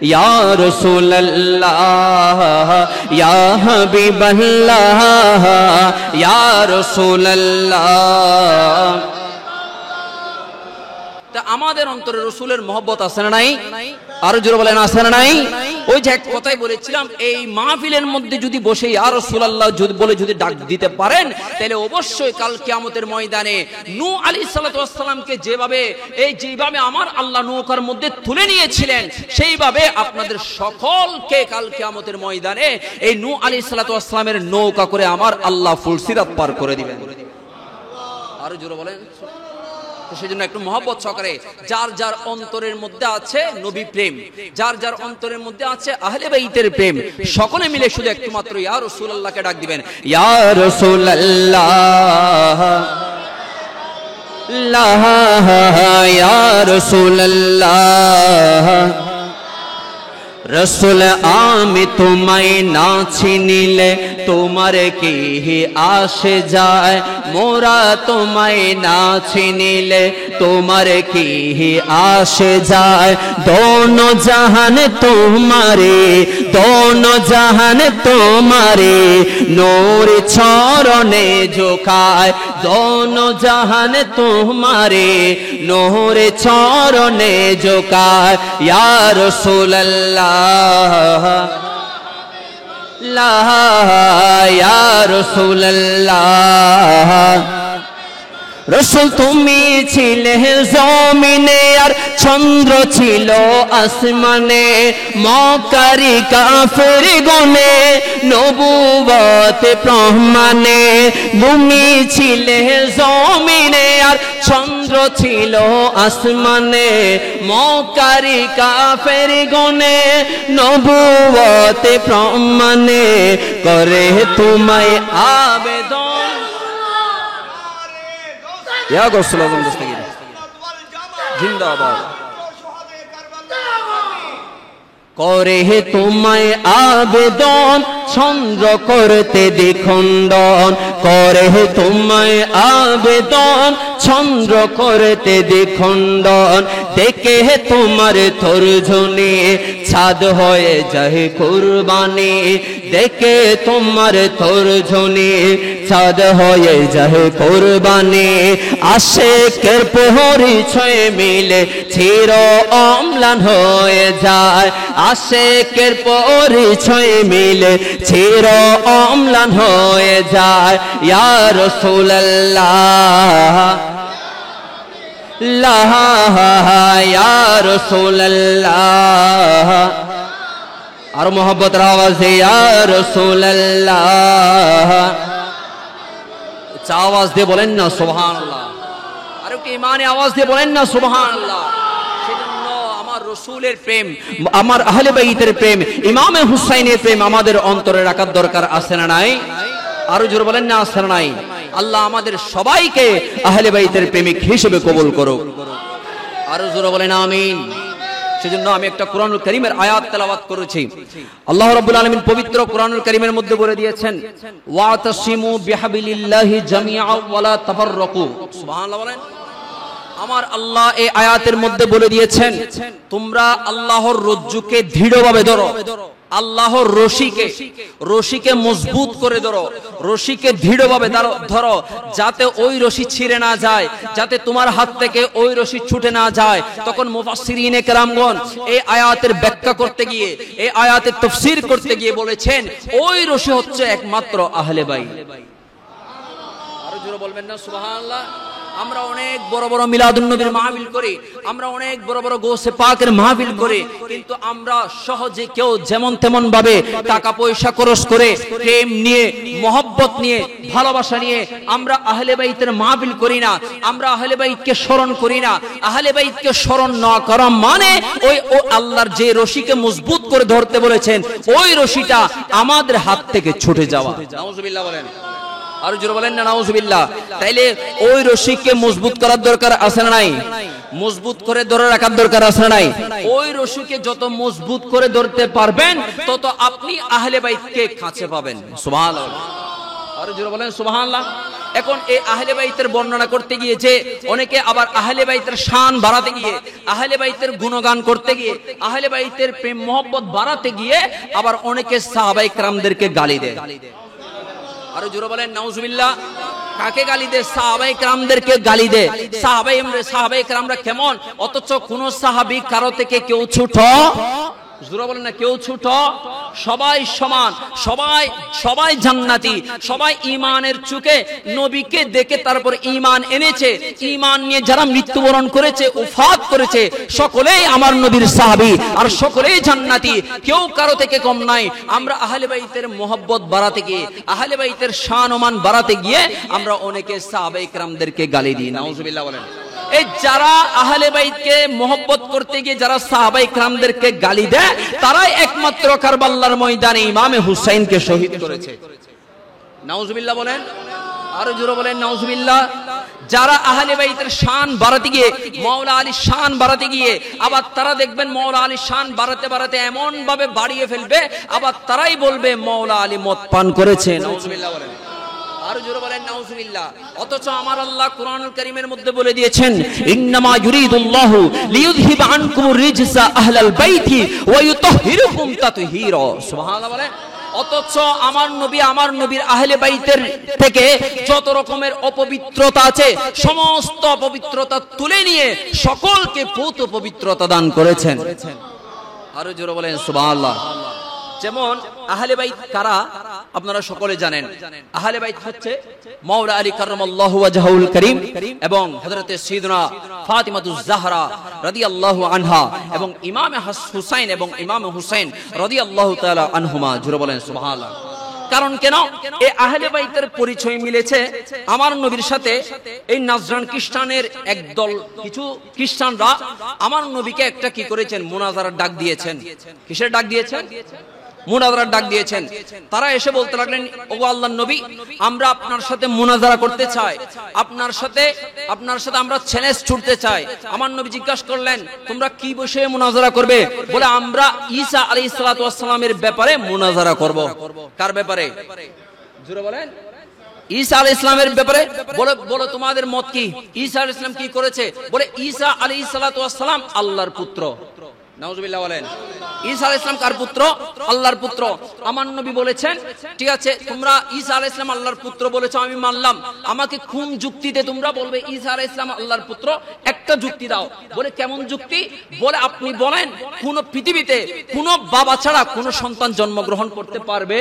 या रसूल अल्लाह या हबीब अल्लाह या रसूल अल्लाह। তা আমাদের অন্তরে রাসূলের মহব্বত আছে না নাই? আর জোরে বলেন আছে না নাই? ওই যে এক কথাই বলেছিলাম, এই মাহফিলের মধ্যে যদি বসে ইয়া রাসূলুল্লাহ যদি ডাক দিতে পারেন, তাহলে অবশ্যই কাল কিয়ামতের ময়দানে নূহ আলাইহিস সালাতু ওয়াস সালামকে যেভাবে আমার আল্লাহ নৌকার মধ্যে তুলে নিয়েছিলেন, সেইভাবে আপনাদের সকলকে কাল কিয়ামতের ময়দানে এই নূহ আলাইহিস সালাতু ওয়াস সালামের নৌকা করে আমার আল্লাহ ফুলসিরাত পার করে দিবেন। আর জোরে বলেন। সেজন্য একটু মহব্বত সহকারে যার যার অন্তরের মধ্যে আছে নবী প্রেম, যার যার অন্তরের মধ্যে আছে আহলে বাইতের প্রেম, সকলে মিলে শুধু একটু মাত্র ইয়া রাসূলুল্লাহকে ডাক দিবেন, ইয়া রাসূলুল্লাহ ইয়া রাসূলুল্লাহ। রসুল আমি তোমায় না চিনিলে তোমার কি আসে যায়, মোরা তোমায় না চিনিলে তোমার কি আসে যায়। দোনো জাহান তোমারে, দোনো জাহান তোমারে নূর চরণে ঝুকায়, দোনো জাহান তোমারে নূর চরণে ঝুকায়। ইয়া রাসূলুল্লাহ ইয়া রাসূলুল্লাহ। রসুল তুমি ছিলে জমিনে আর চন্দ্র ছিল আসমানে, মক্কারি কাফের গনে নবুয়ত প্রমাণে। তুমি ছিলে জমিনে আর চন্দ্র ছিল আসমানে, মক্কারি কাফের গনে নবুয়ত প্রমাণে। করে তোমায় আবেদন ইয়া গৌসুল আযম দস্তগীর জিন্দাবাদ। করে তোমায় আবেদন চন্দ্র করতে দ্বিখণ্ডন, করে তোমায় আবেদন চন্দ্র করতে দ্বিখণ্ডন। দেখে তোমার তর্জনী ছাদ হয়ে যায় কুরবানি, দেখে তোমার তর্জনী ছাদ হয়ে যায় কুরবানি। আশিকের পরিচয় মিলে চির অম্লান হয়ে যায়, আশিকের পরিচয় মিলে চির অম্লান হয়ে যায়। ইয়া রাসূলুল্লাহ ইয়া রাসূলুল্লাহ। আর মোহব্বতের আওয়াজে ইয়া রাসূলুল্লাহ। আওয়াজ দিয়ে বলেন না সুবহানাল্লাহ। আর একটু ঈমানে আওয়াজ দিয়ে বলেন না সুবহানাল্লাহ। সেজন্য আমার রাসূলের প্রেম, আমার আহলে বাইতের প্রেম, ইমামে হুসাইনের প্রেম আমাদের অন্তরে রাখার দরকার আছে না নাই? আরো জোরে বলেন না আছে না নাই? আল্লাহ আমাদের সবাইকে আহলে বাইতের প্রেমিক হিসেবে কবুল করুক। আরো জোরে বলেন আমিন। সেজন্য আমি একটা কোরআনুল কারীমের আয়াত তেলাওয়াত করেছি। আল্লাহ রাব্বুল আলামিন পবিত্র কোরআনুল কারীমের মধ্যে বলে দিয়েছেন, ওয়াতাসিমু বিহাবিলিল্লাহি জামিআ ওয়া লা তাফাররাকু। সুবহানাল্লাহ বলেন। আমার আল্লাহ এই আয়াতের মধ্যে বলে দিয়েছেন, তোমরা আল্লাহর রজ্জুকে দৃঢ়ভাবে ধরো, আল্লাহর রশিকে মজবুত করে ধরো, রশিকে দৃঢ়ভাবে ধরো, যাতে ওই রশি ছিঁড়ে না যায়, যাতে তোমার হাত থেকে ওই রশি ছুটে না যায়। তখন মুফাসসিরিনে কেরামগণ এই আয়াতের ব্যাখ্যা করতে গিয়ে, এই আয়াতের তাফসীর করতে গিয়ে বলেছেন, ওই রশি হচ্ছে একমাত্র আহলে বাইত। আরো জোরে বলবেন না সুবহানাল্লাহ। আমরা অনেক বড় বড় মিলাদুন নবীর মাহফিল করি, আমরা অনেক বড় বড় গৌসে পাকের মাহফিল করি, কিন্তু আমরা সহজে কেউ যেমন তেমন ভাবে টাকা পয়সা খরচ করে প্রেম নিয়ে, মহব্বত নিয়ে, ভালোবাসা নিয়ে আমরা আহলে বাইতের মাহফিল করি না, আমরা আহলে বাইতকে স্মরণ করি না। আহলে বাইতকে স্মরণ না করা মানে ওই আল্লাহর যে রশিকে মজবুত করে ধরতে বলেছেন, ওই রশিটা আমাদের হাত থেকে ছুটে যাওয়া। নাউজুবিল্লাহ বলেন। আর জোরে বলেন না নাউজুবিল্লাহ। তাইলে ওই রশিকে মজবুত করার দরকার আছে না নাই? মজবুত করে ধরে রাখার দরকার আছে না নাই? ওই রশিকে যত মজবুত করে ধরতে পারবেন, তত আপনি আহলে বাইতকে কাছে পাবেন। সুবহানাল্লাহ। আর জোরে বলেন সুবহানাল্লাহ। এখন এই আহলে বাইতের বর্ণনা করতে গিয়ে যে অনেকে আবার আহলে বাইতের শান বাড়াতে গিয়ে, আহলে বাইতের গুণগান করতে গিয়ে, আহলে বাইতের প্রেম মোহব্বত বাড়াতে গিয়ে আবার অনেকে সাহাবায়ে কেরামদেরকে গালি দেয়। আরো জোরে বলেন নাউজুবিল্লাহ। কাকে গালি দেয়? সাহাবায়ে কেরামদেরকে গালি দেয়। সাহাবায়ে কেরামরা কেমন, অথচ কোন সাহাবী কারো থেকে কেউ ছোট, জোরে বলেন না, কেউ ছোট, সবাই সমান, সবাই জান্নাতি, সবাই ঈমানের চোখে নবীকে দেখে তারপর ঈমান এনেছে। ঈমান নিয়ে যারা মৃত্যুবরণ করেছে, ওফাত করেছে, সকলেই আমার নবীর সাহাবী আর সকলেই জান্নাতি, কেউ কারো থেকে কম নাই। আমরা আহলে বাইতের মোহব্বত বাড়াতে গিয়ে, আহলে বাইতের শান ও মান বাড়াতে গিয়ে আমরা অনেকে সাহাবায়ে কেরামদেরকে গালি দিই। নাউজুবিল্লাহ বলেন। এই যারা আহলে বাইতকে মোহব্বত করতে গিয়ে যারা সাহাবায়ে কেরামদেরকে গালি দেয়, তারাই একমাত্র কারবালার ময়দানে ইমামে হুসাইনকে শহীদ করেছে। নাউজুবিল্লাহ বলেন, আরো জোরে বলেন নাউজুবিল্লাহ। যারা আহলে বাইতের শান বাড়াতে গিয়ে, মাওলা আলীর শান বাড়াতে গিয়ে, আবার তারা দেখবেন মাওলা আলীর শান বাড়াতে বাড়াতে এমন ভাবে বাড়িয়ে ফেলবে, আবার তারাই বলবে মাওলা আলী মদ পান করেছে। নাউজুবিল্লাহ বলেন, আরো জোরে বলেন নাউজুবিল্লাহ। অথচ আমার আল্লাহ কোরআনুল কারীমের মধ্যে বলে দিয়েছেন, ইন্নামা ইউরিদুল্লাহু লিইউযহিবা আনকুমুর রিজসা আহলাল বাইতি ওয়া ইউতাহহিরুকুম তাতহীরা। সুবহানাল্লাহ বলেন। অথচ আমার নবীর আহলে বাইতের থেকে যত রকমের অপবিত্রতা আছে, সমস্ত অপবিত্রতা তুলে নিয়ে সকলকে পূত পবিত্রতা দান করেছেন। আরো জোরে বলেন সুবহানাল্লাহ। যেমন আহলে বাইত কারা আপনারা সকলে জানেন। আহলে বাইত হচ্ছে মাওলা আলী কাররামাল্লাহু ওয়াজহুল কারীম এবং হযরতে সাইয়্যিদনা ফাতিমাতুজ জাহরা রাদিয়াল্লাহু আনহা এবং ইমাম হুসাইন এবং ইমাম হুসাইন রাদিয়াল্লাহু তাআলা আনহুমা। জোরে বলেন সুবহানাল্লাহ। কারণ কেন এই আহলে বাইতের পরিচয় মিলেছে আমার নবীর সাথে। এই নাজরান খ্রিস্টানের একদল কিছু খ্রিস্টানরা আমার নবীকে একটা কি করেছেন, মুনাজারার ডাক দিয়েছেন। কিসের ডাক দিয়েছেন? মুনাজারার ডাক দিয়েছেন। তারা এসে বলতে লাগলেন, ওগো আল্লাহর নবী, আমরা আপনার সাথে মুনাজারা করতে চাই, আপনার সাথে আমরা চ্যালেঞ্জ ছুটতে চাই। আমার নবী জিজ্ঞাসা করলেন, তোমরা কি বিষয়ে মুনাজারা করবে? বলে, আমরা ঈসা আলাইহিস সালাতু ওয়াস সালামের ব্যাপারে মুনাজারা করব। কার ব্যাপারে? জোরে বলেন। ঈসা আলাইহিস সালামের ব্যাপারে। বলো তোমাদের মত কি? ঈসা আলাইহিস সালাম কি করেছে? বলে, ঈসা আলাইহিস সালাতু ওয়াস সালাম আল্লাহর পুত্র। নাউজুবিল্লাহ বলেন। ঈসা আলাইহিস সালাম কার পুত্র? আল্লাহর পুত্র। আমার নবী বলেছেন, ঠিক আছে, তোমরা ঈসা আলাইহিস সালাম আল্লাহর পুত্র বলেছো, আমি মানলাম। আমাকে কোন যুক্তিতে তোমরা বলবে ঈসা আলাইহিস সালাম আল্লাহর পুত্র? একটা যুক্তি দাও। বলে, কেমন যুক্তি? বলে, আপনি বলেন কোন পৃথিবীতে কোন বাবা ছাড়া কোন সন্তান জন্মগ্রহণ করতে পারবে?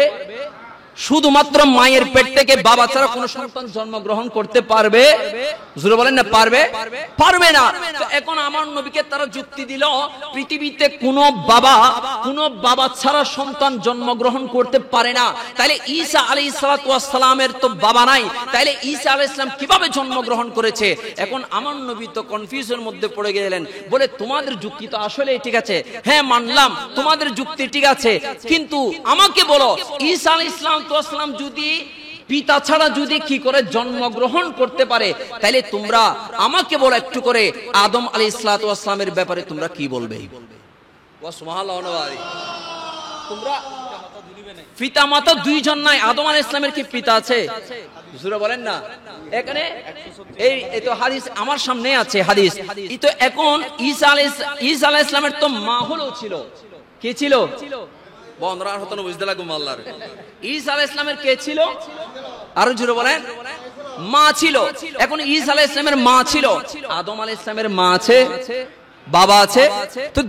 শুধুমাত্র মায়ের পেট থেকে বাবা ছাড়া কোন সন্তান জন্মগ্রহণ করতে পারবে? জোরে বলেন না, পারবে? পারবে না। তো এখন আমার নবীকে তারা যুক্তি দিল, পৃথিবীতে কোন বাবা ছাড়া সন্তান জন্মগ্রহণ করতে পারে না। তাহলে ঈসা আলাইহিস সালাতু ওয়াস সালামের তো বাবা নাই, তাহলে ঈসা আলাইহিস সালাম কিভাবে জন্মগ্রহণ করেছে? এখন আমার নবী তো কনফিউশনের মধ্যে পড়ে গেলেন। বলে, তোমাদের যুক্তি তো আসলে ঠিক আছে, হ্যাঁ মানলাম তোমাদের যুক্তি ঠিক আছে, কিন্তু আমাকে বলো ঈসা আলাইহিস সালাম যদি পিতা ছাড়া যদি কি করে জন্মগ্রহণ করতে পারে, তাহলে তোমরা আমাকে বলো একটু করে আদম আলাইহিস সালাতু ওয়াস সালামের ব্যাপারে তোমরা কি বলবে? ওয়া সুবহানাল্লাহ। তোমরা পিতা মাতা দুইজন নাই, আদম আলাইহিস সালামের কি পিতা আছে? জোরে বলেন না। এখানে এই তো হাদিস আমার সামনে আছে, হাদিস। এই তো এখন ঈসা আলাইহিস সালামের তো মা হলো ছিল, কে ছিল? বন্ধরার হতো না, বুঝতে লাগবে আল্লাহর। ঈসা আলাইহিস সালামের কে ছিল? আরো জোরে বলেন। মা ছিল। এখন ঈসা আলাইহিস সালামের মা ছিল, আদম আলাইহিস সালামের মা আছে, বাবা আছে, তো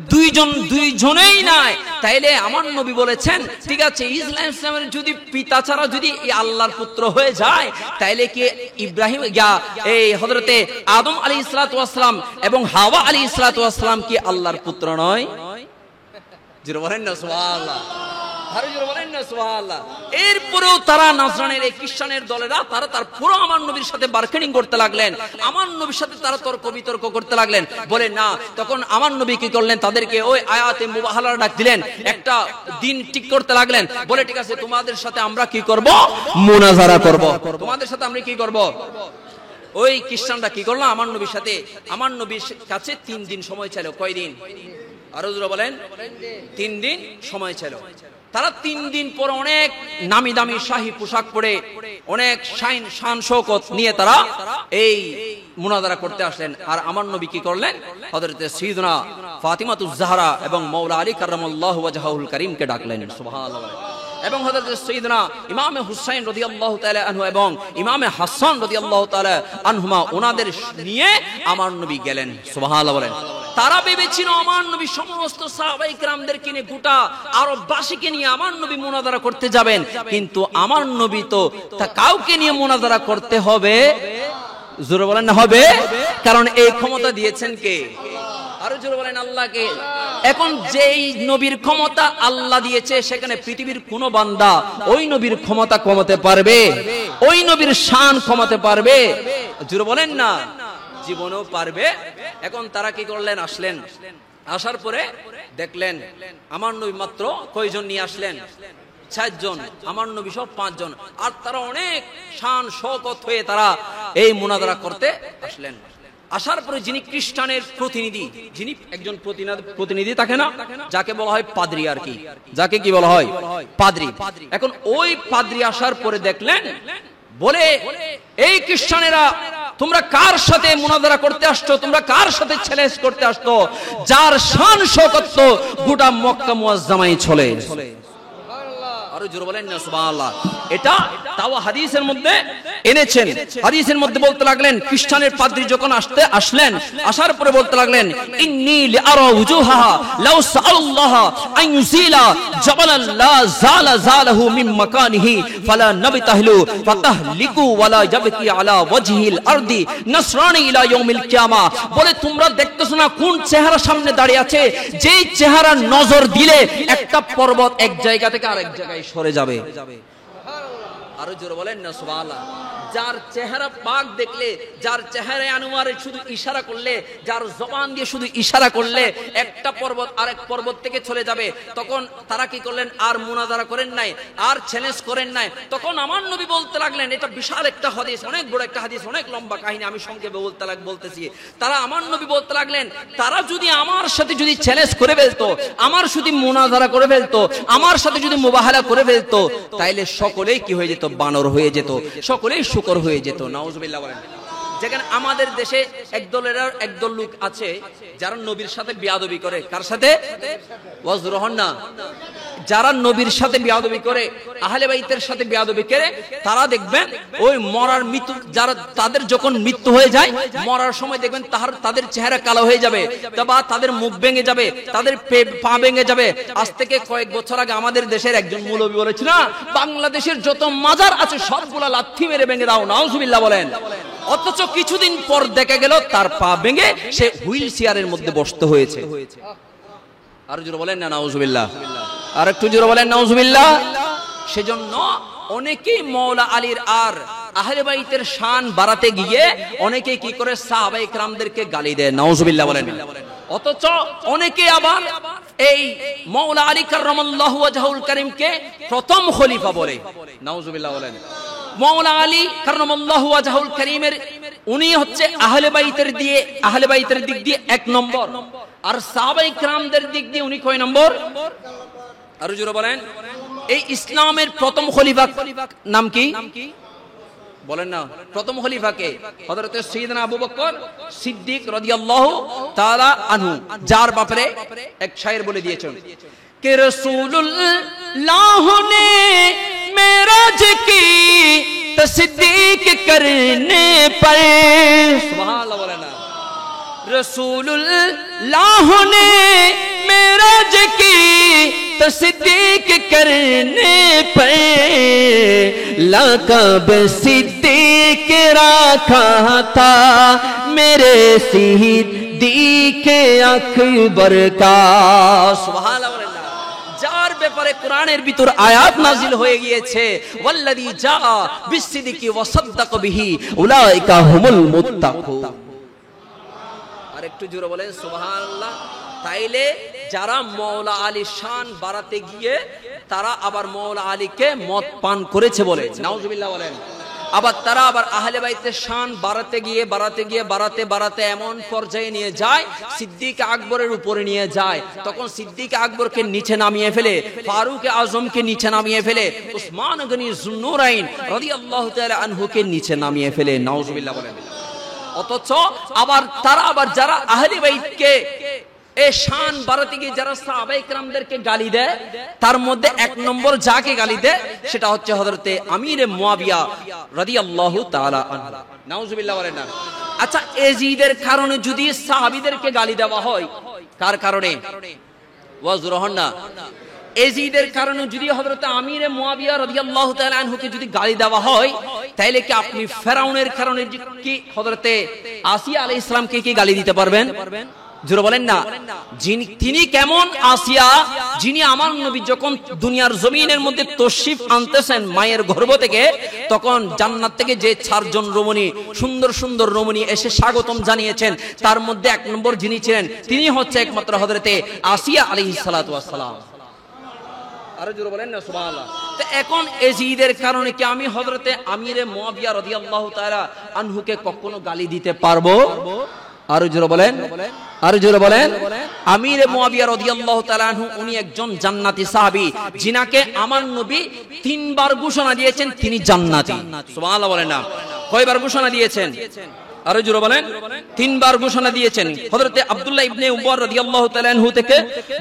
দুইজনেই নাই। তাইলে আমার নবী বলেছেন, ঠিক আছে, ঈসা আলাইহিস সালামের যদি পিতা ছাড়া যদি আল্লাহর পুত্র হয়ে যায়, তাইলে কি ইব্রাহিম এই হযরতে আদম আলাইহিস সালাতু ওয়াস সালাম এবং হাওয়া আলাইহিস সালাতু ওয়াস সালাম কি আল্লাহর পুত্র নয়? জোরে বলেন না সুবহানাল্লাহ। এরপরেও তারা নাজরানের এই খ্রিস্টানের দলেরা তার পুরো আমার নবীর সাথে বার্গেনিং করতে লাগলেন, আমার নবীর সাথে তারা তর্ক বিতর্ক করতে লাগলেন। বলে না, তখন আমার নবী কি করলেন? তাদেরকে ওই আয়াতে মুবাহালার ডাক দিলেন, একটা দিন ঠিক করতে লাগলেন। বলে, ঠিক আছে, তোমাদের সাথে আমরা কি করব? মুনাজারা করব। তোমাদের সাথে আমরা কি করব? ওই খ্রিস্টানরা কি করলো? আমার নবীর কাছে 3 দিন সময় চাইলো। কয়দিন? আরো জোরে বলেন। 3 দিন সময় ছিল। তারা 3 দিন পর অনেক নামি দামি শাহী পোশাক পরে অনেক শান শৌকত নিয়ে তারা এই মুনাজারা করতে আসলেন। আর আমার নবী কি করলেন? হযরত সাইয়্যিদুনা ফাতিমাতুজ জাহরা এবং মাওলা আলী কাররামাল্লাহু ওয়াজহাহুল কারীমকে ডাকলেন। সুবহানাল্লাহ। এবং হযরত সাইয়্যিদুনা ইমামে হুসাইন রাদিয়াল্লাহু তাআলা আনহু এবং ইমামে হাসান রাদিয়াল্লাহু তাআলা আনহুমা ওনাদের নিয়ে আমার নবী গেলেন। সুবহানাল্লাহ বলেন। তারা ভেবেছিল আমার নবী সমস্ত সাহাবায়ে কেরামদেরকে নিয়ে গোটা আরববাসীকে নিয়ে আমার নবী মুনাজারা করতে যাবেন, কিন্তু আমার নবী তো তা কাউকে নিয়ে মুনাজারা করতে হবে, জোরে বলেন না হবে, কারণ এই ক্ষমতা দিয়েছেন কে? আরো জোরে বলেন আল্লাহকে। এখন যেই নবীর ক্ষমতা আল্লাহ দিয়েছে সেখানে পৃথিবীর কোন বান্দা ওই নবীর ক্ষমতা কমাতে পারবে? ওই নবীর শান কমাতে পারবে? জোরে বলেন না, জীবনেও পারবে। এখন তারা কি করলেন? আসলেন। আসার পরে দেখলেন আমার নবী মাত্র কয়জন নিয়ে আসলেন? 4 জন, আমার নবী সব 5 জন। আর তারা অনেক শান শওকত হয়ে তারা এই মুনাজারা করতে আসলেন। আসার পরে যিনি খ্রিস্টানের প্রতিনিধি, যিনি একজন প্রতিনিধি থাকে না, যাকে বলা হয় পাদ্রী আর কি, যাকে কি বলা হয়? পাদ্রী। এখন ওই পাদ্রী আসার পরে দেখলেন বলে, এই খ্রিস্টানেরা তোমরা কার সাথে মুনাজারা করতে আসছো? তোমরা কার সাথে চ্যালেঞ্জ করতে আসছো? যার শান শওকত গোটা মক্কা মুআজ্জামায় চলে। আরো জোরে বলেন না সুবহানাল্লাহ। এটা তাও হাদিসের মধ্যে এনেছেন। হাদিসের মধ্যে বলতে লাগলেন, খ্রিস্টানের পাদ্রী যখন আসলেন, আসার পরে বলতে লাগলেন, ইন্নী লিআরা ওয়াজুহাহা লাউ সাআল্লাহ আন ইউজিলা জাবালান লা জালা জালাহু মিন মাকানিহি ফালা নাবতাহলু ফাতাহলিকু ওয়ালা ইয়াবকি আলা ওয়াজহিল আরদি নাসরানি ইলা ইয়াউমিল কিয়ামা। বলে তোমরা দেখতেছ না কোন চেহারা সামনে দাঁড়িয়ে আছে, যেই চেহারা নজর দিলে একটা পর্বত এক জায়গা থেকে আরেক জায়গায় সরে যাবে। আরো জোরে বলেন না সুবহানাল্লাহ। যার চেহারা পাক দেখলে, যার চেহারায় আনোয়ারে শুধু ইশারা করলে, যার জবান দিয়ে শুধু ইশারা করলে একটা পর্বত আরেক পর্বত থেকে চলে যাবে। তখন তারা কি করলেন? আর মুনাজারা করেন নাই, আর চ্যালেঞ্জ করেন নাই। তখন আমার নবী বলতে লাগলেন, এটা বিশাল একটা হাদিস, অনেক বড় একটা হাদিস, অনেক লম্বা কাহিনী, আমি সংক্ষেপে বলতেছি। তারা আমার নবী বলতে লাগলেন, তারা যদি আমার সাথে যদি চ্যালেঞ্জ করে ফেলতো, আমার সাথে মুনাজারা করে ফেলতো, আমার সাথে যদি মুবাহালা করে ফেলতো, তাইলে সকলেই কি হয়ে যেত? বানর হয়ে যেত, সকলেই শুকর হয়ে যেত। নাউজুবিল্লাহ বলেন। যেখানে আমাদের দেশে একদল লোক আছে যারা নবীর সাথে বেয়াদবি করে। কার সাথে? ওয়াজরহন না, যারা নবীর সাথে বেয়াদবি করে, আহলে বাইতের সাথে বেয়াদবি করে, তারা দেখবেন ওই মরার মৃত্যু, যারা তাদের যখন মৃত্যু হয়ে যায়, মরার সময় দেখবেন তাদের চেহারা কালো হয়ে যাবে, বা তাদের মুখ ভেঙে যাবে, তাদের পা ভেঙে যাবে। আজ থেকে কয়েক বছর আগে আমাদের দেশের একজন মৌলবী বলেছিল, না বাংলাদেশের যত মাজার আছে সবগুলা লাথি মেরে ভেঙে দাও। নাউজুবিল্লাহ বলেন। অথচ কিছুদিন পর দেখা গেল তার পা ভেঙে সে হুইল চেয়ারের মধ্যে বসতে হয়েছে। আর জোরে বলেন না নাউজুবিল্লাহ। আর একটু জোরে বলেন নাউজুবিল্লাহ। সেজন্য অনেকেই মাওলা আলীর আর আহলে বাইতের শান বাড়াতে গিয়ে অনেকেই কি করে? সাহাবায়ে কেরামদেরকে গালি দেয়। নাউজুবিল্লাহ বলেন। অথচ অনেকে আবার এই মাওলা আলী কাররামাল্লাহু ওয়াজহুল কারীমকে প্রথম খলিফা বলে। নাউজুবিল্লাহ বলেন। মাওলা আলী কাররামাল্লাহু ওয়াজহুল কারীমের উনি হচ্ছে আহলে বাইতের দিক দিয়ে 1 নম্বর, আর সাহাবায়ে কেরামদের দিক দিয়ে উনি কয় নম্বর? আরো জোরে বলেন। এই ইসলামের প্রথম খলিফা নাম কি বলেন না? প্রথম খলিফাকে হযরত সাইয়্যিদনা আবু বকর সিদ্দিক রাদিয়াল্লাহু তাআলা আনহু, যার ব্যাপারে এক শায়ের বলে দিয়েছেন कि रसूलुल्लाह ने मेराज की तस्दीक करने पर, सुभान अल्लाह बोले ना, रसूलुल्लाह ने मेराज की तस्दीक करने पर लक़ब सिद्दीक रखा था मेरे सिद्दीक अकबर का। सुभान अल्लाह। যার ব্যাপারে কোরআনের ভিতর আয়াত নাজিল হয়ে গিয়েছে, ওয়াল্লাযী জাআ বিসসিদকি ওয়া সাদ্দাকা বিহি উলাইকা হুমুল মুত্তাকুন। আর একটু জোরে বলেন সুবহানাল্লাহ। তাইলে যারা মাওলা আলীর শান বাড়াতে গিয়ে তারা আবার মাওলা আলীকে মদ পান করেছে বলে। নাউজুবিল্লাহ বলেন। আবার তারা আবার আহলে বাইতের শান বাড়াতে এমন পর্যায়ে নিয়ে যায়, সিদ্দিক আকবরের উপরে নিয়ে যায়। তখন সিদ্দিক আকবরকে নিচে নামিয়ে ফেলে, ফারুক আজমকে নিচে নামিয়ে ফেলে, উসমান গনি যুন্নুরাইন রাদিয়াল্লাহু তাআলা আনহুকে নিচে নামিয়ে ফেলে। নাউজুবিল্লাহ বলেন। অথচ আবার তারা আবার যারা আহলে বাইতকে এই শান বাড়াতে গিয়ে যারা সাহাবায়ে কেরামদেরকে গালি দেয়, তার মধ্যে এক নম্বর যাকে গালি দেয় সেটা হচ্ছে হযরতে আমিরে মুয়াবিয়া রাদিয়াল্লাহু তাআলা আনহু। নাউজুবিল্লাহ বলেন না। আচ্ছা, এজিদের কারণে যদি সাহাবীদেরকে গালি দেওয়া হয়, কার কারণে? ওয়াজরহন না, এজিদের কারণে যদি হযরতে আমিরে মুয়াবিয়া রাদিয়াল্লাহু তাআলা আনহুকে যদি গালি দেওয়া হয়, তাইলে কি আপনি ফেরাউনের কারণে কি হযরতে আসিয়া আলাইহিস সালামকে কি গালি দিতে পারবেন? জোরে বলেন না। তিনি কেমন আসিয়া, যিনি আমার নবী যখন দুনিয়ার জমিনের মধ্যে তশরিফ আনতেছেন মায়ের গর্ভ থেকে, তখন জান্নাত থেকে যে 4 জন রমণী, সুন্দর সুন্দর রমণী এসে স্বাগতম জানিয়েছেন, তার মধ্যে এক নম্বর যিনি ছিলেন তিনি হচ্ছে একমাত্র হযরতে আসিয়া আলাইহিস সালাতু ওয়াস সালাম। আরে জোরে বলেন না সুবহানাল্লাহ। তো এখন এজিদের কারণে কি আমি হযরতে আমিরে মুয়াবিয়া রাদিয়াল্লাহু তাআলা আনহুকে কখনো গালি দিতে পারবো? আরো জোরে বলেন, আরো জোরে বলেন। আমিরে মুয়াবিয়া রাদিয়াল্লাহু তাআলা আনহু উনি একজন জান্নাতি সাহাবী, যিনাকে আমার নবী 3 বার ঘোষণা দিয়েছেন তিনি জান্নাতি। সুবহানাল্লাহ বলেন না। কয়বার ঘোষণা দিয়েছেন? আরো জোরে বলেন। 3 বার ঘোষণা দিয়েছেন। হযরতে আব্দুল্লাহ ইবনে উমর রাদিয়াল্লাহু তাআলা আনহু থেকে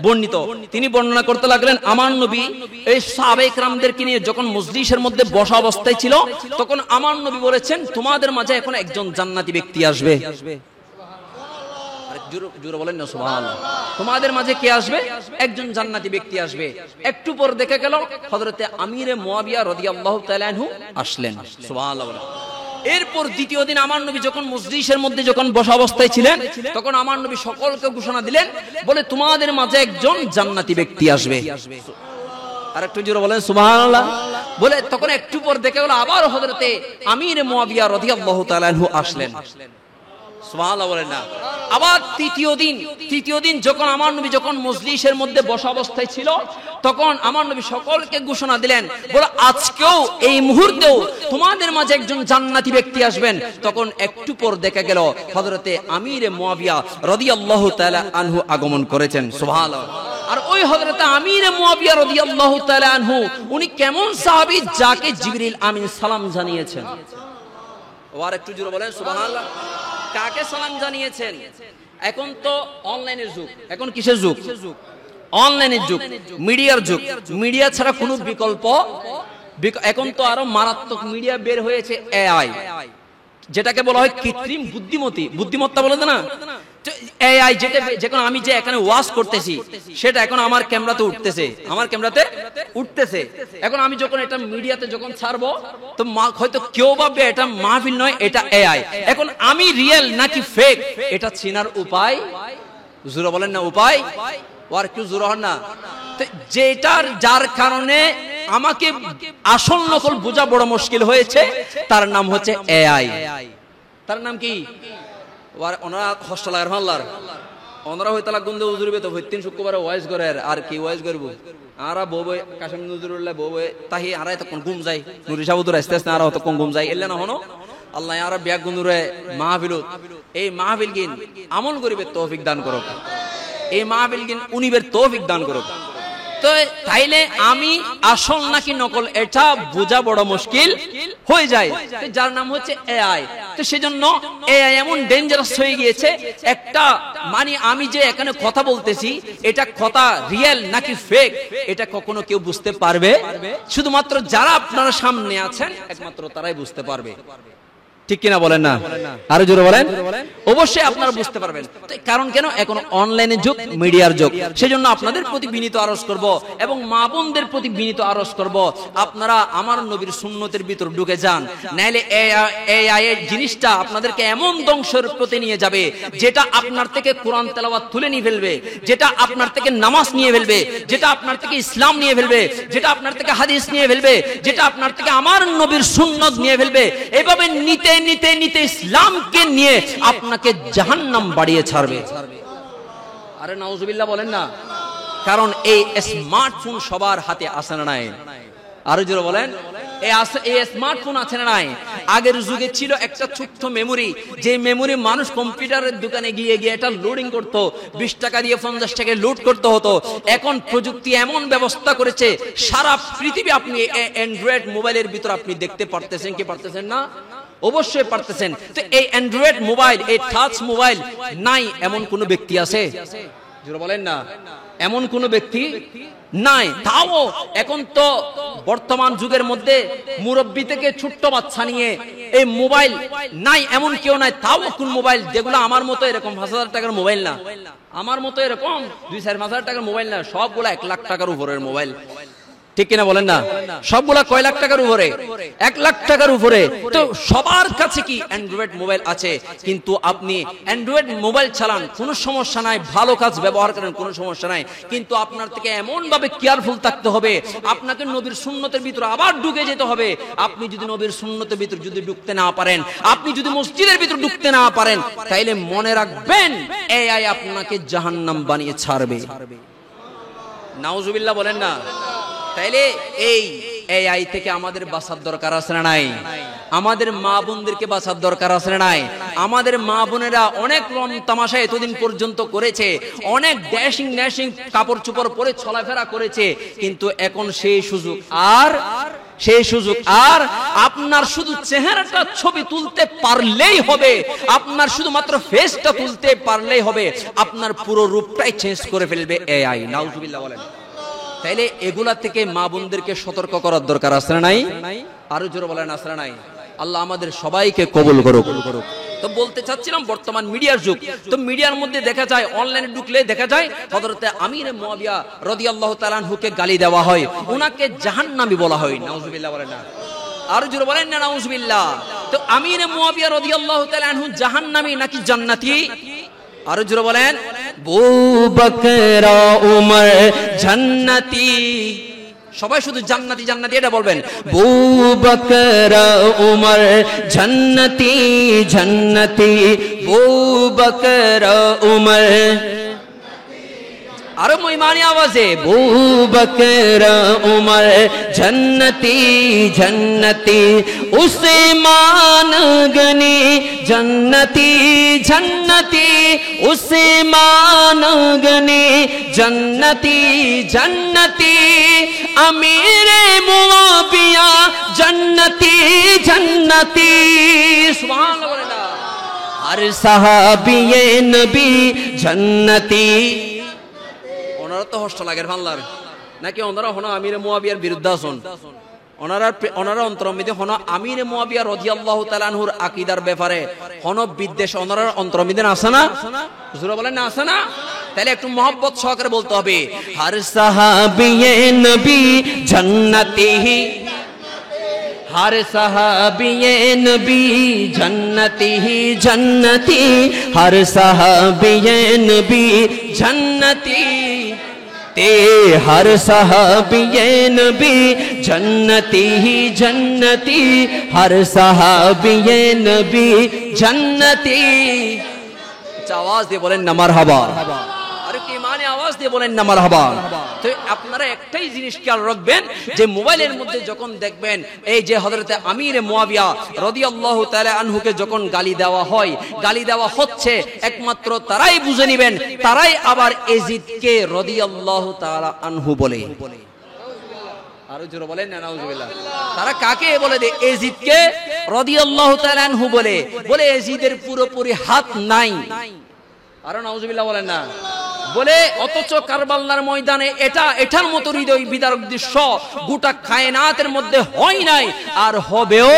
বর্ণিত, তিনি বর্ণনা করতে লাগলেন, আমার নবী এই সাহাবায়ে কেরামদেরকে নিয়ে যখন মজলিসের মধ্যে বসা অবস্থায় ছিল, তখন আমার নবী বলেছেন, তোমাদের মাঝে এখন একজন জান্নাতি ব্যক্তি আসবে। জোরে বলেন না সুবহানাল্লাহ। তোমাদের মাঝে কে আসবে? একজন জান্নাতি ব্যক্তি আসবে। একটু পর দেখা গেল হযরতে আমিরে মুয়াবিয়া রাদিয়াল্লাহু তাআলা আনহু আসলেন। সুবহানাল্লাহ। এরপর দ্বিতীয় দিন আমার নবী যখন মজলিসের মধ্যে যখন বসা অবস্থায় ছিলেন, তখন আমার নবী সকলকে ঘোষণা দিলেন, বলে তোমাদের মাঝে একজন জান্নাতি ব্যক্তি আসবে। আর একটু জোরে বলেন সুবহানাল্লাহ। বলে তখন একটু পর দেখা গেল আবার হযরতে আমিরে মুয়াবিয়া রাদিয়াল্লাহু তাআলা আনহু আসলেন। সুবহানাল্লাহ বলেন না। আবার তৃতীয় দিন যখন আমার নবী যখন মজলিসের মধ্যে বসা অবস্থায় ছিল, তখন আমার নবী সকলকে ঘোষণা দিলেন, বলে আজকেও এই মুহূর্তেও তোমাদের মাঝে একজন জান্নাতি ব্যক্তি আসবেন। তখন একটু পর দেখা গেল হযরতে আমিরে মুয়াবিয়া রাদিয়াল্লাহু তাআলা আনহু আগমন করেছেন। সুবহানাল্লাহ। আর ওই হযরতে আমিরে মুয়াবিয়া রাদিয়াল্লাহু তাআলা আনহু উনি কেমন সাহাবী, যাকে জিবরিল আমিন সালাম জানিয়েছেন। আর একটু জোরে বলেন সুবহানাল্লাহ। কাকে সালাম জানিয়েছেন? এখন তো অনলাইনের যুগ। এখন কিসের যুগ? অনলাইনের যুগ, মিডিয়ার যুগ। মিডিয়া ছাড়া কোনো বিকল্প। এখন তো আরো মারাত্মক মিডিয়া বের হয়েছে, এআই, যেটাকে বলা হয় কৃত্রিম বুদ্ধিমত্তা বলে না। এআই যেটা, যখন আমি যে এখানে ওয়াজ করতেছি সেটা এখন আমার ক্যামেরাতে উঠতেছে, এখন আমি যখন এটা মিডিয়াতে যখন ছাড়বো, তো হয়তো কেউ ভাববে এটা মাহফিল নয়, এটা এআই। এখন আমি রিয়েল নাকি ফেক এটা চেনার উপায়, জোরে বলেন না, উপায়। আর কেউ জোরে হন না। যেটার যার কারণে আমাকে আসল নকল বোঝা বড় মুশকিল হয়েছে, তার নাম হচ্ছে এআই। তার নাম কি? ওনারা হস্টেল আল্লাহর ওনারা হয়তো গুন্দে উজুরবে তো 3 শুক্রবারে ওয়াইজ করে। আর কি ওয়াইজ করবো? আরা বউবে কাশিম নজরুল্লাহ বউবে তাহি আরাই তখন ঘুম যায়, নুরি সাবুদুর আস্তে আস্তে আরা তখন ঘুম যায়। এলে না হনো আল্লাহ আরা ব্যাগ গুন্দুরে মাহফিলত, এই মাহফিল গিন আমল করিবে তৌফিক দান করুক, এই মাহফিল গিন উনিবের তৌফিক দান করুক। তো তাইলে আমি আসল নাকি নকল এটা বোঝা বড় মুশকিল হয়ে যায়, যার নাম হচ্ছে এআই। তো সেজন্য এআই এমন ডেঞ্জারাস হয়ে গিয়েছে, একটা মানে আমি যে এখানে কথা বলতেছি এটা কথা রিয়েল নাকি ফেক এটা কখনো কেউ বুঝতে পারবে? শুধুমাত্র যারা আপনারা সামনে আছেন একমাত্র তারাই বুঝতে পারবে। ঠিক কিনা বলেন না? আরো জোরে বলেন। অবশ্যই আপনারা বুঝতে পারবেন। কারণ কেন? এখন অনলাইনের যুগ, মিডিয়ার যুগ। সেজন্য আপনাদের প্রতি বিনীত আরজ করব এবং মা বোনদের প্রতি বিনীত আরজ করব, আপনারা আমার নবীর সুন্নতের ভিতর ঢুকে যান, নাইলে এই জিনিসটা আপনাদেরকে এমন ধ্বংসের প্রতি নিয়ে যাবে, যেটা আপনার থেকে কোরআন তেলাওয়াত তুলে নিয়ে ফেলবে, যেটা আপনার থেকে নামাজ নিয়ে ফেলবে, যেটা আপনার থেকে ইসলাম নিয়ে ফেলবে, যেটা আপনার থেকে হাদিস নিয়ে ফেলবে, যেটা আপনার থেকে আমার নবীর সুন্নত নিয়ে ফেলবে। এভাবে নিতে নিতে নিতে ইসলামকে নিয়ে আপনাকে জাহান্নাম বাড়িয়ে ছাড়বে। আরে নাউজুবিল্লাহ বলেন না। কারণ এই স্মার্টফোন সবার হাতে আসে না নাই? আরো জোরে বলেন। এই স্মার্টফোন আছে না নাই, আগের যুগে ছিল একটা ছোট্ট মেমোরি, যে মেমোরি মানুষ কম্পিউটারের দোকানে গিয়ে এটা লোডিং করতো, 20 টাকা দিয়ে 50 টাকায় লোড করতে হতো। এখন প্রযুক্তি এমন ব্যবস্থা করেছে সারা পৃথিবী আপনি অ্যান্ড্রয়েড মোবাইলের ভিতর আপনি দেখতে পারতেছেন কি পারতেছেন না? অবশ্যই পারতেছেন। তো এই অ্যান্ড্রয়েড মোবাইল, এই টাচ মোবাইল নাই এমন কোন ব্যক্তি আছে? জোরে বলেন না, এমন কোন ব্যক্তি নাই। তাও এখন তো বর্তমান যুগের মধ্যে মুরব্বী থেকে ছোট্ট বাচ্চা নিয়ে এই মোবাইল নাই এমন কেউ নাই। তাও কোন মোবাইল যেগুলো আমার মতো এরকম 5,000 টাকার মোবাইল না, আমার মতো এরকম 2-4-5,000 টাকার মোবাইল না, সবগুলো 1 লাখ টাকার উপরের মোবাইল। ঠিক কিনা বলেন না? সবগুলা কয় লাখ টাকার উপরে? 1 লাখ টাকার উপরে। তো সবার কাছে কি অ্যান্ড্রয়েড মোবাইল আছে, কিন্তু আপনি অ্যান্ড্রয়েড মোবাইল চালান কোনো সমস্যা নাই, ভালো কাজ ব্যবহার করেন কোনো সমস্যা নাই, কিন্তু আপনার থেকে এমন ভাবে কেয়ারফুল থাকতে হবে, আপনাকে নবীর সুন্নতের ভিতরে আবার ঢুকে যেতে হবে। আপনি যদি নবীর সুন্নতের ভিতর যদি ঢুকতে না পারেন, আপনি যদি মসজিদের ভিতর ঢুকতে না পারেন, তাইলে মনে রাখবেন এআই আপনাকে জাহান্নাম বানিয়ে ছাড়বে। নাউজুবিল্লাহ বলেন না? তাইলে এই এআই থেকে আমাদের বাঁচার দরকার আছে না নাই? আমাদের মা বোনদেরকে বাঁচার দরকার আছে না নাই? আমাদের মা বোনেরা অনেক রং তামাশা এতদিন পর্যন্ত করেছে, অনেক ড্যাশিং ন্যাশিং কাপড় চোপড় পরে চলাফেরা করেছে, কিন্তু এখন সেই সুযোগ আর আপনার শুধু চেহারাটা ছবি তুলতে পারলেই হবে, আপনার শুধুমাত্র ফেসটা তুলতে পারলেই হবে, আপনার পুরো রূপটাই চেঞ্জ করে ফেলবে এআই। নাউজুবিল্লাহ বলেন। তাইলে এগুলা থেকে মা বোনদেরকে সতর্ক করার দরকার আছে না নাই? আরো জোরে বলেন আছে না নাই? আল্লাহ আমাদের সবাইকে কবুল করুক। তো বলতে চাচ্ছিলাম বর্তমান মিডিয়ার যুগ, তো মিডিয়ার মধ্যে দেখা যায়, অনলাইনে ঢুকলে দেখা যায় হযরতে আমির মুয়াবিয়া রাদিয়াল্লাহু তাআলা আনহুকে গালি দেওয়া হয়, উনাকে জাহান্নামী বলা হয়। নাউজুবিল্লাহ বলেন না? আরো জোরে বলেন না নাউজুবিল্লাহ? তো আমির মুয়াবিয়া রাদিয়াল্লাহু তাআলা আনহু জাহান্নামী নাকি জান্নাতি? আরো জোরে বলেন। আবু বকর উমর জান্নাতি, সবাই শুধু জান্নাতি জান্নাতি এটা বলবেন। আবু বকর উমর জান্নাতি জান্নাতি, আবু বকর উমর, আরো মহিমানি আওয়াজে, আবু বকর উমর জান্নাতি জান্নাতি, উসমান গনি জান্নাতি জান্নাতি, উসমান গনি জান্নাতি জান্নাতি, আমিরে মুয়াবিয়া জান্নাতি জান্নাতি। সুবহানাল্লাহ। আর সাহাবিয়ে নবী জান্নাতি। ওনারা তো হষ্ট লাগের ভাল্লার নাকি ওনারা হনো আমিরে মুয়াবিয়ার বিরুদ্ধে আছেন, ওনারা অন্তর্মিদে হনো আমিরে মুয়াবিয়া রাদিয়াল্লাহু তাআলা আনহুর আকীদার ব্যাপারে হনো বিদ্বেষ, ওনারা অন্তর্মিদে আছে না? হুজুর বলেন না আছে না? তাহলে একটু মহব্বত সহকারে বলতে হবে, হর সাহাবিয়ে নবী জান্নাতি, हर सहाबिये नबी जन्नती जन्नती, हर सहाबिये नबी जन्नती, ते हर सहाबिये नबी जन्नती जन्नती, हर सहाबिये नबी जन्नती। आवाज दे बोलें ना मरहबा, আরে কি মানে আওয়াজ দিয়ে বলেন না মারহাবা। তো আপনারা একটাই জিনিস খেয়াল রাখবেন যে মোবাইলের মধ্যে যখন দেখবেন এই যে হযরতে আমিরে মুয়াবিয়া রাদিয়াল্লাহু তাআলা আনহুকে যখন গালি দেওয়া হয়, গালি দেওয়া হচ্ছে, একমাত্র তারাই বুঝে নেবেন, তারাই আবার এজিদকে রাদিয়াল্লাহু তাআলা আনহু বলে। আরো জোরে বলেন না নাউজুবিল্লাহ। তারা কাকে বলে? দে এজিদকে রাদিয়াল্লাহু তাআলা আনহু বলে, বলে এজিদের পুরোপুরি হাত নাই। আরো নাউজুবিল্লাহ বলেন না? বলে অথচ কারবালার ময়দানে এটার মতো হৃদয় বিদারক দৃশ্য গোটা কায়নাতের মধ্যে হয় নাই, আর হবেও।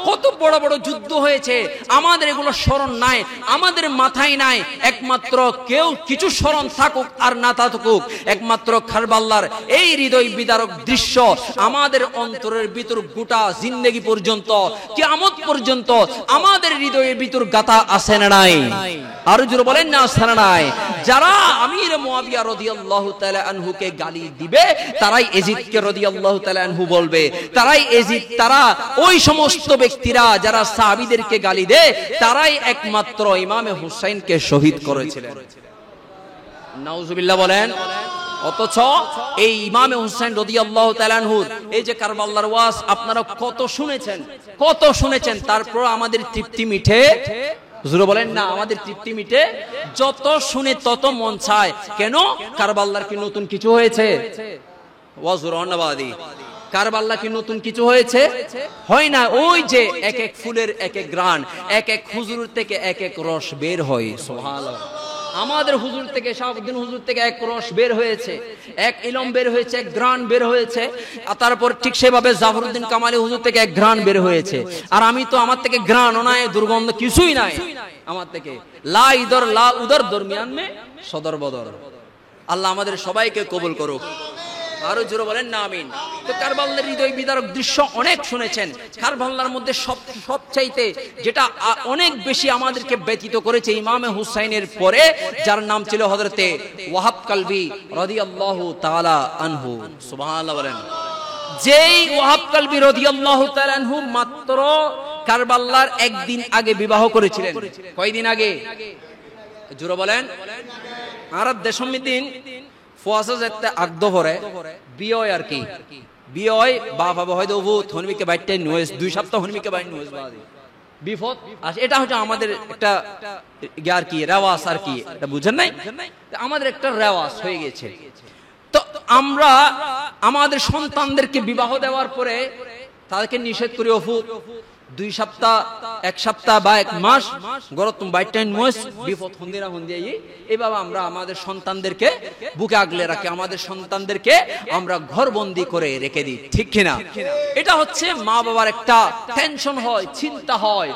কত বড় বড় যুদ্ধ হয়েছে, আমাদের এগুলো স্মরণ নাই, আমাদের মাথায় নাই। একমাত্র কেউ কিছু স্মরণ থাকুক আর না থাকুক, একমাত্র কারবালার এই হৃদয় বিদারক দৃশ্য আমাদের অন্তরের ভিতর গোটা জিন্দেগি পর্যন্ত, কিয়ামত পর্যন্ত আমাদের হৃদয়ের ভিতর গাথা আছে না নাই? আরো জোরে বলেন না আছে না নাই? যারা আমির মুয়াবিয়া রাদিয়াল্লাহু তাআলা আনহুকে গালি দিবে, তারাই এজিদকে রাদিয়াল্লাহু তাআলা আনহু বলবে, তারাই এজিদ। তারা ওই সমস্ত ব্যক্তিরা যারা সাহাবীদেরকে গালি দেয়, তারাই একমাত্র ইমামে হুসাইনকে শহীদ করেছিলেন। নাউজুবিল্লাহ বলেন। অথচ এই ইমামে হুসাইন রাদিয়াল্লাহু তাআলা আনহুর এই যে কারবালার ওয়াজ আপনারা কত শুনেছেন, তারপর আমাদের তৃপ্তি মিঠে? হুজুর বলেন না, আমাদের তৃপ্তি মিটে? যত শুনে তত মন চায়। কেন? কারবালার কি নতুন কিছু হয়েছে? ওয়াজুর অন্নবাদী, কারবালা কি নতুন কিছু হয়েছে? হয় না। ওই যে এক এক ফুলের এক এক গ্রান, এক এক হুজুর থেকে এক এক রস বের হয়। সুবহানাল্লাহ। আমাদের হুজুর থেকে, শাহাবুদ্দিন হুজুর থেকে এক রস বের হয়েছে, এক ইলম বের হয়েছে, এক গ্রান বের হয়েছে। আর তারপর ঠিক সেভাবে জাফরউদ্দিন কামালি হুজুর থেকে এক গ্রান বের হয়েছে। আর আমি তো, আমার থেকে গ্রানও নাই, দুর্গন্ধ কিছুই নাই আমার থেকে। লা ইদর লা উদর দরমিয়ান মে সদর বদর। আল্লাহ আমাদের সবাইকে কবুল করুক। আরো জোরে বলেন না আমিন। তো কারবালার হৃদয় বিদারক দৃশ্য অনেক শুনেছেন। কারবালার মধ্যে সবচাইতে যেটা অনেক বেশি আমাদেরকে ব্যথিত করেছে, ইমামে হুসাইনের পরে যার নাম ছিল হযরতে ওয়াহাব কালবি রাদিয়াল্লাহু তাআলা আনহু। সুবহানাল্লাহ বলেন। যেই ওয়াহাব কালবি রাদিয়াল্লাহু তাআলা আনহু মাত্র কারবালার একদিন আগে বিবাহ করেছিলেন। কয়দিন আগে? জোরে বলেন। আর দেশমিদিন ফুয়াসা যেতে আগদ ভরে বিয় আর কি বিয় বাপ বাবা হয়তো ও হনমিকে বাইটে নয়েস 2 সপ্তাহ হনমিকে বাইট নয়েস বাদে বিফত। আচ্ছা, এটা হচ্ছে আমাদের একটা আর কি রেওয়াজ আর কি, এটা বুঝেন নাই? আমাদের একটা রেওয়াজ হয়ে গেছে। তো আমরা আমাদের সন্তানদেরকে বিবাহ দেওয়ার পরে তাদেরকে নিষেধ করি অফু 2 সপ্তাহ 1 সপ্তাহ বা 1 মাস গরতম বাইটাইন নয়েস বিপদ হন্দিরা হন্দিয়াই এইভাবে আমরা আমাদের সন্তানদেরকে বুকে আগলে রাখি, আমাদের সন্তানদেরকে আমরা ঘরবন্দি করে রেখে দিই। ঠিক কিনা? এটা হচ্ছে মা বাবার একটা টেনশন হয়, চিন্তা হয়।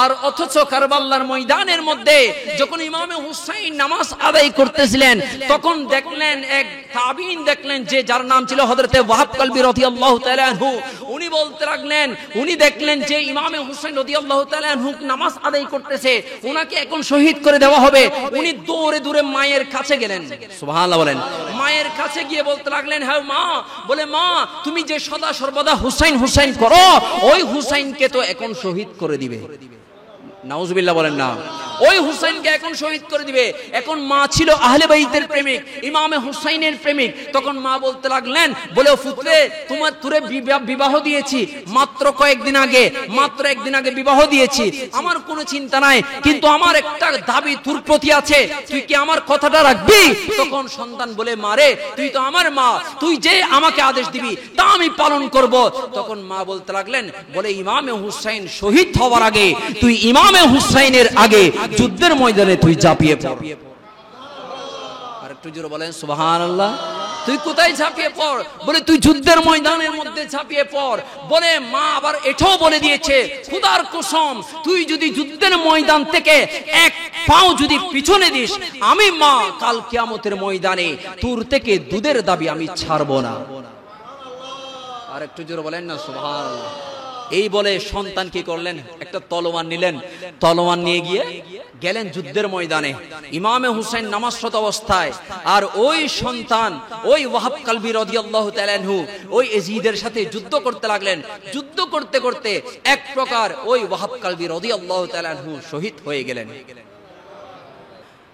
আর অথচ কারবালার ময়দানের মধ্যে যখন ইমামে হুসাইন নামাজ আদায় করতেছিলেন, তখন দেখলেন এক তাবিঈন দেখলেন যে যার নাম ছিল হযরতে ওয়াহাব কালবি রাদিয়াল্লাহু তাআলা আনহু। উনি বলতে লাগলেন, উনি দেখলেন যে ইমামে হুসাইন রাদিয়াল্লাহু তাআলা আনহু নামাজ আদায় করতেছে, উনাকে এখন শহীদ করে দেওয়া হবে। উনি দৌড়ে দৌড়ে মায়ের কাছে গেলেন। সুবহানাল্লাহ বলেন। মায়ের কাছে গিয়ে বলতে লাগলেন, হ্যাঁ মা, বলে মা তুমি যে সদা সর্বদা হুসাইন হুসাইন করো, ওই হুসাইনকে তো এখন শহীদ করে দিবে। নাউজুবিল্লাহ বলেন না। ওই হুসাইনকে এখন শহীদ করে দিবে। এখন মা ছিল আহলে বাইতের প্রেমিক, ইমামে হুসাইনের প্রেমিক। তখন মা বলতে লাগলেন, বলে পুত্রে তোমার তুরে বিবাহ দিয়েছি মাত্র কয়েকদিন আগে, মাত্র একদিন আগে বিবাহ দিয়েছি, আমার কোনো চিন্তা নাই, কিন্তু আমার একটা দাবি তোর প্রতি আছে, তুই কি আমার কথাটা রাখবি? তখন সন্তান বলে, মারে তুই তো আমার মা, তুই যে আমাকে আদেশ দিবি তা আমি পালন করব। তখন মা বলতে লাগলেন, বলে ইমামে হুসাইন শহীদ হওয়ার আগে তুই ইমামে হুসাইনের আগে যুদ্ধের ময়দানে তুই ঝাঁপিয়ে পড়। আর একটু জোরে বলেন সুবহানাল্লাহ। তুই কোথায় ঝাঁপিয়ে পড়? বলে তুই যুদ্ধের ময়দানের মধ্যে ঝাঁপিয়ে পড়। বলে মা আবার এটাও বলে দিয়েছে, খোদার কসম তুই যদি যুদ্ধের ময়দান থেকে এক পাও যদি পিছনে দিস, আমি মা কাল কিয়ামতের ময়দানে তোর থেকে দুধের দাবি আমি ছাড়বো না। আর একটু জোরে বলেন না সুবহানাল্লাহ। এই বলে সন্তান কি করলেন? একটা তলোয়ার নিলেন, তলোয়ার নিয়ে গিয়ে গেলেন যুদ্ধের ময়দানে। ইমামে হুসাইন নামাজরত অবস্থায়, আর ওই সন্তান ওই ওয়াহাব কালবি রাদিয়াল্লাহু তাআলা আনহু ওই ইয়াজিদের সাথে যুদ্ধ করতে লাগলেন। যুদ্ধ করতে করতে এক প্রকার ওই ওয়াহাব কালবি রাদিয়াল্লাহু তাআলা আনহু শহীদ হয়ে গেলেন।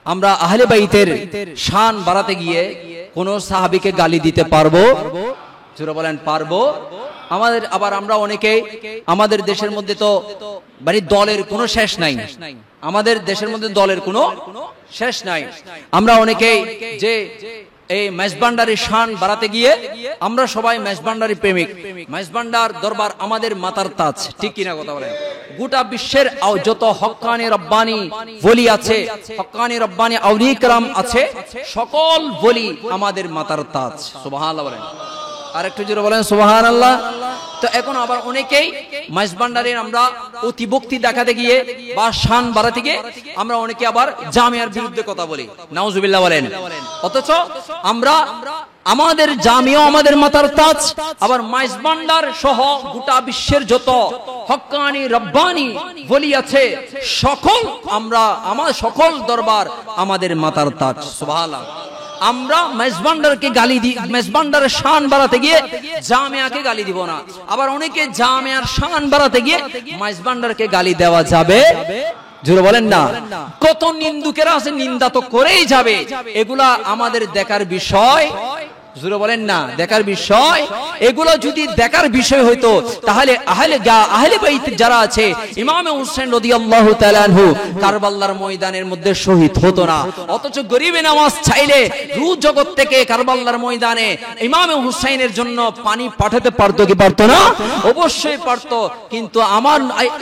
আমরা আহলে বাইতের শান বাড়াতে গিয়ে কোন সাহাবীকে গালি দিতে পারবো? জোরে বলেন পারবো? আমাদের আবার আমরা অনেকে আমাদের দেশের মধ্যে তো মানে দলের কোনো শেষ নাই, আমাদের দেশের মধ্যে দলের কোনো শেষ নাই। আমরা অনেকেই যে এই মেজবান্ডারের শান বাড়াতে গিয়ে আমরা সবাই মেজবান্ডারি প্রেমিক। মেজবান্ডার দরবার আমাদের মাতার তাজ। ঠিক কিনা কথা বলেন? গোটা বিশ্বের যত হক্কানি রব্বানি ওলি আছে, হক্কানি রব্বানি আউলিয়া কিরাম আছে, সকল ওলি আমাদের মাতার তাজ। সুবহানাল্লাহ বলেন। আর একটু জোরে বলেন সুবহানাল্লাহ। তো এখন আবার অনেকেই মেজবান্ডারের আমরা অতিভক্তি দেখাতে গিয়ে বা শান বাড়াতে গিয়ে আমরা অনেকে আবার জামিয়ার বিরুদ্ধে কথা বলি। নাউজুবিল্লাহ বলেন। অথচ আমরা আমাদের জামিয়া আমাদের মাথার তাজ, আবার মেজবান্ডার সহ গোটা বিশ্বের যত হক্কানি রব্বানি ওলি আছে সকল আমরা আমার সকল দরবার আমাদের মাথার তাজ। সুবহানাল্লাহ। আমরা মেজবান্ডারকে গালি দিই, মেজবান্ডারের শান বাড়াতে গিয়ে জামিয়াকে গালি দিব না। আবার অনেকে জামিয়ার শান বাড়াতে গিয়ে মেজবান্ডারকে গালি দেওয়া যাবে। জোরে বলেন না। কত নিন্দুকেরা আছে, নিন্দা তো করেই যাবে, এগুলা আমাদের দেখার বিষয়। জোরে বলেন না, দেখার বিষয়। এগুলো যদি দেখার বিষয় হইতো তাহলে আহলে বাইত যারা আছে, ইমামে হুসাইন রাদিয়াল্লাহু তাআলা আনহু কারবালার ময়দানের মধ্যে শহীদ হতো না। অথচ গরিবে নামাজ চাইলে রু জগৎ থেকে কারবালার ময়দানে ইমামে হুসাইনের জন্য পানি পাঠাতে পারতো কি পারতো না? অবশ্যই পারতো। কিন্তু আমার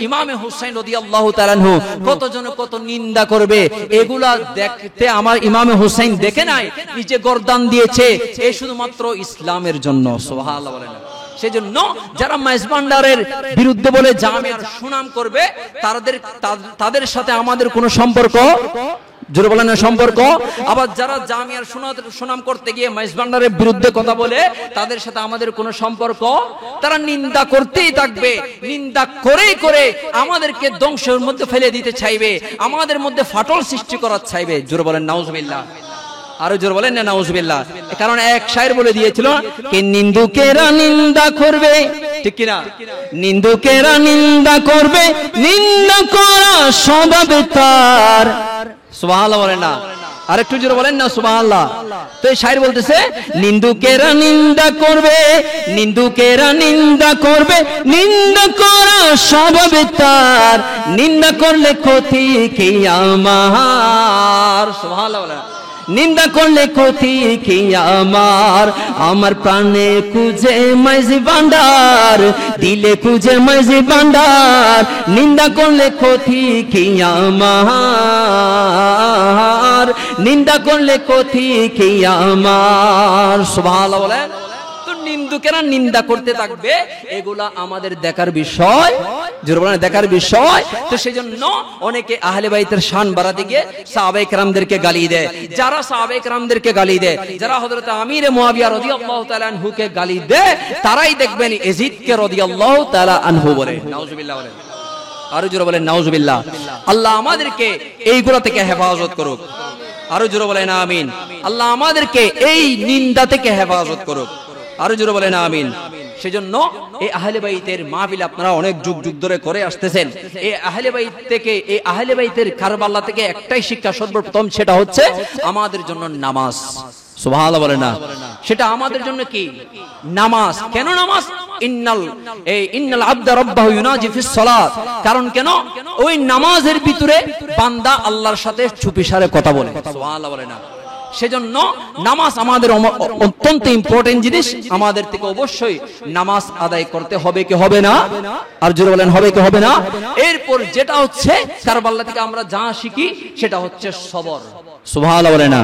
ইমামে হুসাইন রাদিয়াল্লাহু তাআলা আনহু কতজন কত নিন্দা করবে, এগুলা দেখতে আমার ইমামে হুসাইন দেখে নাই, নিজে গর্দান দিয়েছে এই শুধুমাত্র ইসলামের জন্য। সুবহানাল্লাহ বলেন। সেজন্য যারা মেজবান্ডারের বিরুদ্ধে বলে জামিয়ার সুনাম করবে, তাদের সাথে আমাদের কোনো সম্পর্ক, জোরে বলেন না, সম্পর্ক। আবার যারা জামিয়ার সুনাম করতে গিয়ে মেজবান্ডারের বিরুদ্ধে কথা বলে, তাদের সাথে আমাদের কোনো সম্পর্ক। তারা নিন্দা করতেই থাকবে, নিন্দা করে করে আমাদেরকে ধ্বংসের মধ্যে ফেলে দিতে চাইবে, আমাদের মধ্যে ফাটল সৃষ্টি করার চাইবে। জোরে বলেন নাউজুবিল্লাহ। আরো জোর বলেন না নাউজুবিল্লাহ। কারণ এক শায়ের বলে দিয়েছিল কি নিন্দুকেরা নিন্দা করবে, ঠিক কি না? নিন্দুকেরা নিন্দা করবে, নিন্দা করা স্বভাব তার। সুবহানাল্লাহ বলেন না, আরেকটু জোরে বলেন না সুবহানাল্লাহ। তো এই শায়ের বলতেছে নিন্দুকেরা নিন্দা করবে, নিন্দুকেরা নিন্দা করবে, নিন্দা করা স্বভাব তার, নিন্দা করলে ক্ষতি কি আমার। সুবহানাল্লাহ বলেন। নিন্দা করলে ক্ষতি কি আমার, আমার প্রাণে খুঁজে মাঝি ভান্ডার, দিলে খুঁজে মাঝি ভান্ডার, নিন্দা করলে ক্ষতি কি আমার, নিন্দা করলে ক্ষতি কি আমার। সুবহানাল্লাহ বলেন। নিন্দুকেরা নিন্দা করতে থাকবে, এগুলা আমাদের দেখার বিষয়, জোরে বলেন দেখার বিষয়। তো সেজন্য অনেকে আহলে বাইতের শান বাড়াতে গিয়ে সাহাবায়ে কেরামদেরকে গালি দেয়। যারা সাহাবায়ে কেরামদেরকে গালি দেয়, যারা হযরত আমির মুয়াবিয়া রাদিয়াল্লাহু তাআলা আনহুকে গালি দেয়, তারাই দেখবেন ইয়াজিদকে রাদিয়াল্লাহু তাআলা আনহু বলে। নাউজুবিল্লাহ বলেন। আরো জোরে বলেন নাউজুবিল্লাহ। আল্লাহ আমাদেরকে এইগুলা থেকে হেফাজত করুক। আরো জোরে বলেন আমিন। আল্লাহ আমাদেরকে এই নিন্দা থেকে হেফাজত করুক। আরো জোরে বলেন আমিন। সেজন্য এই আহলে বাইতের মাহফিল আপনারা অনেক যুগ যুগ ধরে করে আসতেছেন। এই আহলে বাইত থেকে, এই আহলে বাইতের কারবালা থেকে একটাই শিক্ষা সর্বপ্রথম, সেটা হচ্ছে আমাদের জন্য নামাজ। সুবহানাল্লাহ বলেন না। সেটা আমাদের জন্য কি? নামাজ। কেন নামাজ? ইন্নাল আবদা রাব্বাহু ইউনাজি ফিস সালাত। কারণ কেন? ওই নামাজের ভিতরে বান্দা আল্লাহর সাথে চুপিসারে কথা বলে। সুবহানাল্লাহ বলেন না। সেজন্য নামাজ আমাদের অত্যন্ত ইম্পর্টেন্ট জিনিস। আমাদের থেকে অবশ্যই নামাজ আদায় করতে হবে কি হবে না? আর জোরে বলেন হবে কি হবে না? এরপর যেটা হচ্ছে কারবালা থেকে আমরা যা শিখি সেটা হচ্ছে সবর। সুবহানাল্লাহ বলেন না,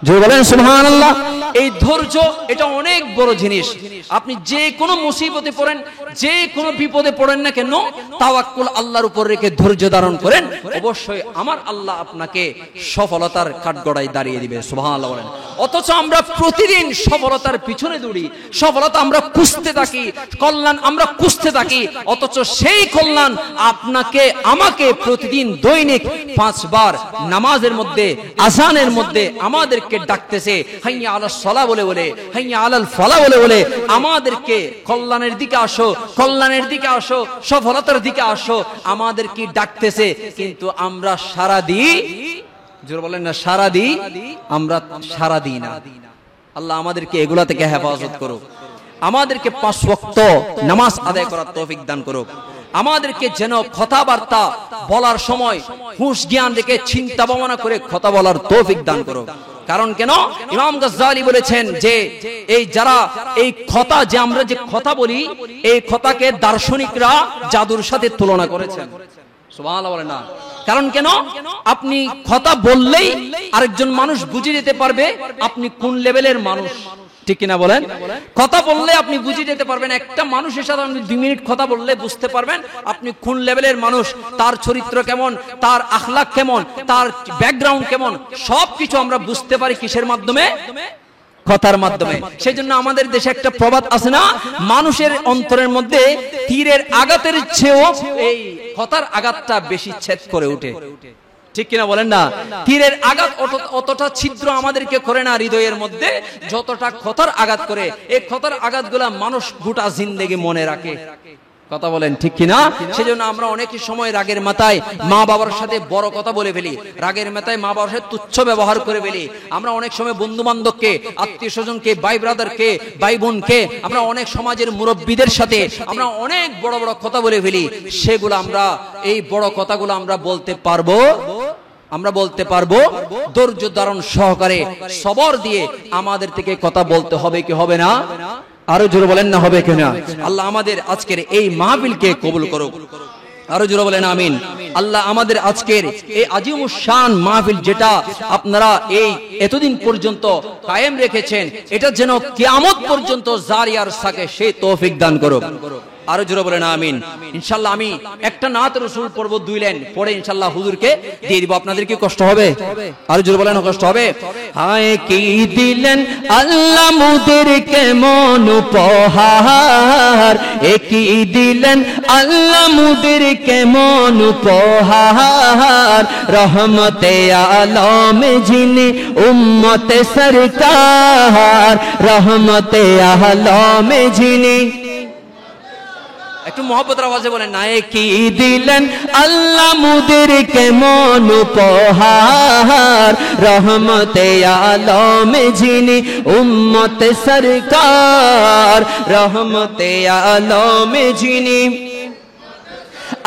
জোরে বলেন সুবহানাল্লাহ। এই ধৈর্য, এটা অনেক বড় জিনিস। আপনি যে কোনো মুসিবতে পড়েন, যে কোনো বিপদে পড়েন না কেন, তাওয়াক্কুল আল্লাহর উপর রেখে ধৈর্য ধারণ করেন, অবশ্যই আমার আল্লাহ আপনাকে সফলতার কাঠগড়ায় দাঁড়িয়ে দিবে। সুবহানাল্লাহ বলেন। অথচ আমরা প্রতিদিন সফলতার পিছনে দৌড়ি, সফলতা আমরা খুঁজতে থাকি, কল্যাণ আমরা খুঁজতে থাকি, অথচ সেই কল্যাণ আপনাকে আমাকে প্রতিদিন দৈনিক 5 বার নামাজের মধ্যে, আযানের মধ্যে আমাদেরকে ডাকতেছে, হাইয়া আলাস সালাহ বলে বলে, হাইয়া আলাল ফালাহ বলে বলে আমাদেরকে কল্যাণের দিকে আসো, কল্যাণের দিকে আসো, সফলতার দিকে আসো, আমাদেরকে ডাকতেছে। কিন্তু আমরা সারা দিই, জোরে বলেন না, সারা দিই, আমরা সারা দিই না। আল্লাহ আমাদেরকে এগুলা থেকে হেফাজত করুক। আমাদেরকে 5 ওয়াক্ত নামাজ আদায় করার তৌফিক দান করুক। আমাদেরকে যেন কথাবার্তা বলার সময় হুঁশ জ্ঞান রেখে চিন্তা ভাবনা করে কথা বলার তৌফিক দান করুক। কারণ কেন? ইমাম গাজ্জালি বলেছেন যে এই যারা এই কথা, যে আমরা যে কথা বলি, এই কথাকে দার্শনিকরা জাদুর সাথে তুলনা করেছেন। সুবহানাল্লাহ বলেন না। কারণ কেন? আপনি কথা বললেই আরেকজন মানুষ বুঝে যেতে পারবে আপনি কোন লেভেলের মানুষ, ঠিক কিনা বলেন? কথা বললে আপনি বুঝে যেতে পারবেন, একটা মানুষের সাথে আপনি 2 মিনিট কথা বললে বুঝতে পারবেন আপনি কোন লেভেলের মানুষ, তার চরিত্র কেমন, তার আখলাক কেমন, তার ব্যাকগ্রাউন্ড কেমন, সবকিছু আমরা বুঝতে পারি কিসের মাধ্যমে? কথার মাধ্যমে। সেজন্য আমাদের দেশে একটা প্রবাদ আছে না, মানুষের অন্তরের মধ্যে তীরের আঘাতের চেয়েও এই কথার আঘাতটা বেশি ছেদ করে ওঠে, ঠিক কিনা বলেন না? তীরের আঘাত অতটা ছিদ্র আমাদেরকে করে না হৃদয়ের মধ্যে, যতটা কথার আঘাত করে। এই কথার আঘাতগুলা মানুষ গোটা জিন্দেগি মনে রাখে। কথা বলেন ঠিক কিনা? সেজন্য আমরা অনেক সময় রাগের মাথায় মা বাবার সাথে বড় কথা বলে ফেলি, রাগের মাথায় মা বাবার সাথে তুচ্ছ ব্যবহার করে ফেলি। আমরা অনেক সময় বন্ধু বান্ধবকে, আত্মীয় স্বজনকে, ভাই ব্রাদারকে, ভাই বোনকে, আমরা অনেক সমাজের মুরব্বীদের সাথে আমরা অনেক বড় বড় কথা বলে ফেলি। সেগুলো আমরা, এই বড় কথাগুলো আমরা বলতে পারবো, আমরা বলতে পারবো ধৈর্য ধারণ সহকারে সবর দিয়ে আমাদের থেকে কথা বলতে হবে কি হবে না? আরো জোরে বলেন না হবে কিনা? আল্লাহ আমাদের আজকের এই মাহফিলকে কবুল করুক, আরো জোরে বলেন আমিন। আল্লাহ আমাদের আজকের এই আজিমুশ শান মাহফিল যেটা আপনারা এই এতদিন পর্যন্ত কায়েম রেখেছেন, এটা যেন কিয়ামত পর্যন্ত জারি আর থাকে সেই তৌফিক দান করুক, আরো জোরে বলেন আমিন। ইনশাআল্লাহ আমি একটা নাত রাসূল পড়ব 2 লাইন, পড়ে ইনশাআল্লাহ হুজুরকে দিয়ে দিব। আপনাদের কি কষ্ট হবে? আরো জোরে বলেন কষ্ট হবে? হায় কি দিলেন আল্লাহ মুদের কেমন উপহার, এ কি দিলেন আল্লাহ মুদের কেমন উপহার, রহমতে আলম যিনি উম্মতে সরকার, রহমতে আলম যিনি। একটু মহব্বতের আওয়াজে বলেন না, কি দিলেন আল্লাহ মুদের কেমন উপহার, রহমতে আলম যিনি উম্মতে সরকার, রহমতে আলম যিনি।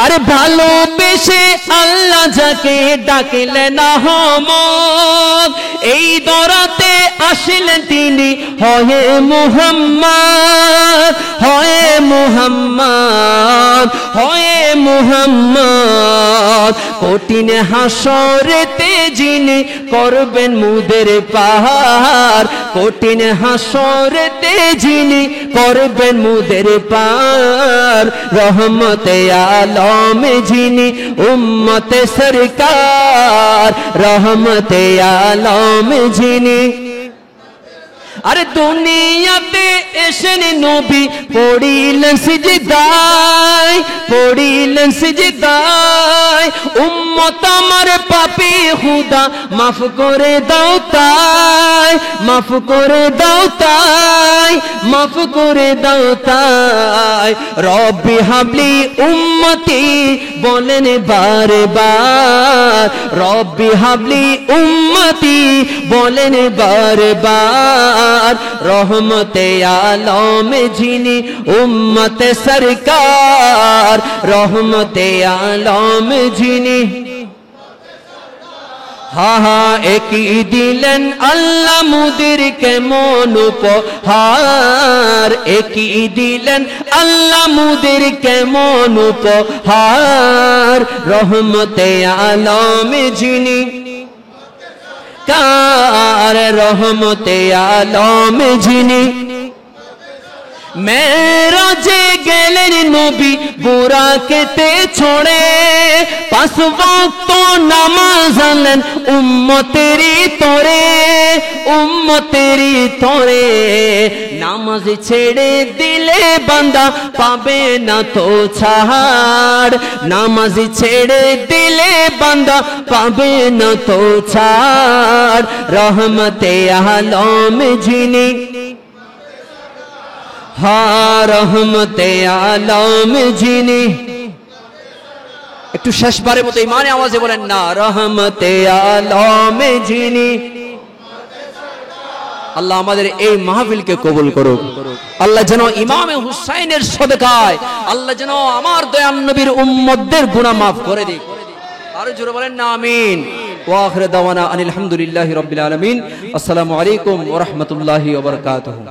আরে ভালোবেসে আল্লাহ যাকে ডাকিলেন আহমদ, এই দরাতে আসলেন তিনি হয়ে মুহাম্মদ, হয়ে মুহাম্মদ, হয়ে মুহাম্মদ। কঠিন হাসরেতে যিনি করবেন মুদের পার, কঠিন হাসরেতে যিনি করবেন মুদের পার, রহমতে আলম যিনি উম্মতে সরকার, রহমতে আলম যিনি। আরে দুনিয়াতে এসেন নবী পড়িলেন সিজদায়, পড়িলেন সিজদায়, উম্মত আমার পাপী খুদা মাফ করে দাও তাই, মাফ করে দাও তাই, মাফ করে দাও তাই। রব্বি হাবলি উম্মতি বলেন বারে বার, রব্বি হাবলি উম্মতি বলেন বারে বার, রহমতে আলম যিনি উম্মতে সরকার, রহমতে আলম যিনি। হা হা একই দিলেন আল্লাহ মুদের কেমন উপহার, একই দিলেন আল্লাহ মুদের কেমন উপহার, রহমতে আলম যিনি কার, রহমতে আলম যিনি। মেরাজে গেলেন নবী বুরাকেতে ছড়ে, 5 ওয়াক্ত নামাজ আনলেন উম্মতেরই তরে, উম্মতেরই তরে। নামাজ ছেড়ে দিলে বান্দা পাবে না তো ছাড়, নামাজ ছেড়ে দিলে বান্দা পাবে না তো ছাড়, রহমতে আলম যিনি, হা রহমতে আলম যিনি। একটু শেষবারের মতো ইমানে আওয়াজে বলেন না, রহমতে আলম যিনি। আল্লাহ আমাদের এই মাহফিলকে কবুল করুক। আল্লাহ যেন ইমামে হুসাইনের সদকায় আল্লাহ যেন আমার দয়াল নবীর উম্মতদের গুনাহ মাফ করে দিক। আরো জোরে বলেন না আমিন। ওয়া আখিরু দাওয়ানা আনিল হামদুলিল্লাহি রাব্বিল আলামিন। আসসালামু আলাইকুম ওয়া রাহমাতুল্লাহি ওয়া বারাকাতুহু।